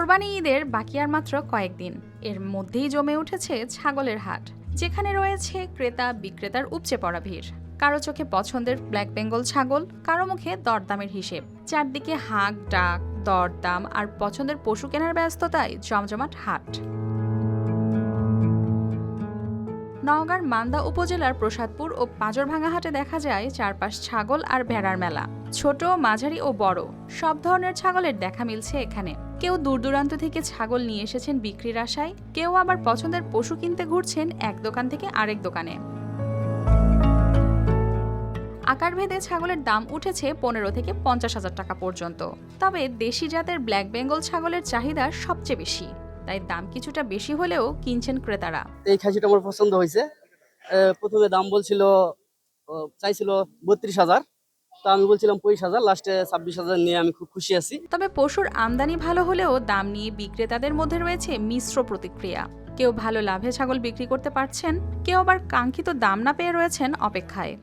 কোরবানি ঈদের বাকি আর মাত্র কয়েকদিন, এর মধ্যেই জমে উঠেছে ছাগলের হাট, যেখানে রয়েছে ক্রেতা বিক্রেতার উপচে পড়া ভিড়। কারো চোখে পছন্দের ব্ল্যাক বেঙ্গল ছাগল, কারো মুখে দরদামের হিসেব। চারদিকে হাঁক ডাক, দরদাম আর পছন্দের পশু কেনার ব্যস্ততায় জমজমাট হাট। নওগাঁর মান্দা উপজেলার প্রসাদপুর ও পাঁজরভাঙ্গা হাটে দেখা যায় চারপাশ ছাগল আর ভেড়ার মেলা। ছোট, মাঝারি ও বড় সব ধরনের ছাগলের দেখা মিলছে এখানে। কেউ দূর দূরান্ত থেকে ছাগল নিয়ে এসেছেন বিক্রির আশায়, কেউ আবার পছন্দের পশু কিনতে ঘুরছেন এক দোকান থেকে আরেক দোকানে। আকারভেদে ছাগলের দাম উঠেছে 15 থেকে 50,000 টাকা পর্যন্ত। তবে দেশি জাতের ব্ল্যাক বেঙ্গল ছাগলের চাহিদা সবচেয়ে বেশি, তাই দাম কিছুটা বেশি হলেও কিনছেন ক্রেতারা। এই খাসিটা আমার পছন্দ হয়েছে। প্রথমে দাম চাইছিল 32,000, তা আমি বলছিলাম 25,000, লাস্টে 26,000 নিয়ে আমি খুব খুশি আছি। তবে পশুর আমদানি ভালো হলেও দাম নিয়ে বিক্রেতাদের মধ্যে রয়েছে মিশ্র প্রতিক্রিয়া। কেউ ভালো লাভে ছাগল বিক্রি করতে পারছেন, কেউ আবার কাঙ্ক্ষিত দাম না পেয়ে রয়েছেন অপেক্ষায়।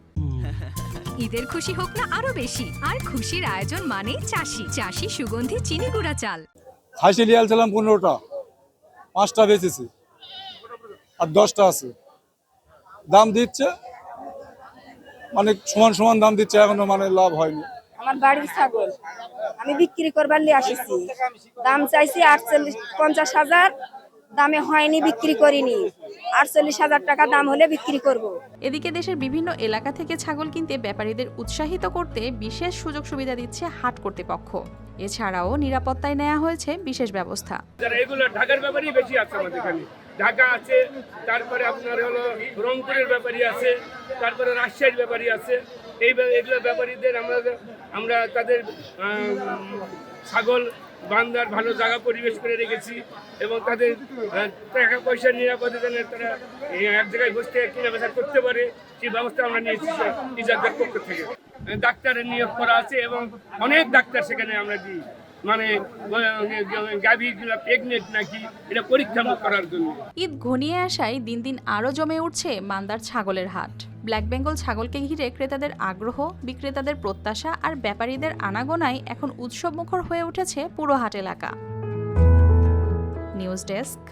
ঈদের খুশি হোক না আরো বেশি, আর খুশির আয়োজন মানেই চাষি সুগন্ধি চিনি গুঁড়া চাল। খাসি লিয়াল ছিলাম 15টা, 5টা বেচেছি আর 10টা আছে। দাম দিচ্ছে মানে সমান সমান দাম দিচ্ছে, এখনো মানে লাভ হয়নি। আমার বাড়ির ছাগল আমি বিক্রি করবার লিয়ে আসিছি, দাম চাইছি 50,000, দামে হয়নি, বিক্রি করিনি। 48,000 টাকা দাম হলে বিক্রি করব। এদিকে দেশের বিভিন্ন এলাকা থেকে ছাগল কিনতে ব্যাপারীদের উৎসাহিত করতে বিশেষ সুযোগ সুবিধা দিচ্ছে হাট কর্তৃপক্ষ। এছাড়াও নিরাপত্তায় নেওয়া হয়েছে বিশেষ ব্যবস্থা। এগুলো ঢাকার ব্যাপারই বেশি আছে আমাদের এখানে। ঢাকা আছে, তারপরে আপনার হলো রংপুরের ব্যাপারী আছে, তারপরে রাজশাহীর ব্যাপারী আছে। এগুলো ব্যাপারীদের আমরা তাদের ছাগল বান্দার ভালো জায়গা পরিবেশ করে রেখেছি এবং তাদের টাকা পয়সার নিরাপদে যেন তারা এক জায়গায় বসতে কিনা বেচা করতে পারে, সেই ব্যবস্থা আমরা নিয়েছি ইজাদের পক্ষ থেকে। ডাক্তারের নিয়োগ করা আছে এবং অনেক ডাক্তার সেখানে আমরা দিই, মানে গাভীগুলো প্রেগনেন্ট নাকি এটা পরীক্ষা করার জন্য। ঈদ ঘনিয়ে আসায় দিন দিন আরও জমে উঠছে মান্দার ছাগলের হাট। ব্ল্যাক বেঙ্গল ছাগলকে ঘিরে ক্রেতাদের আগ্রহ, বিক্রেতাদের প্রত্যাশা আর ব্যাপারীদের আনাগোনায় এখন উৎসবমুখর হয়ে উঠেছে পুরো হাট এলাকা। News desk,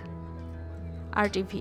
RTV।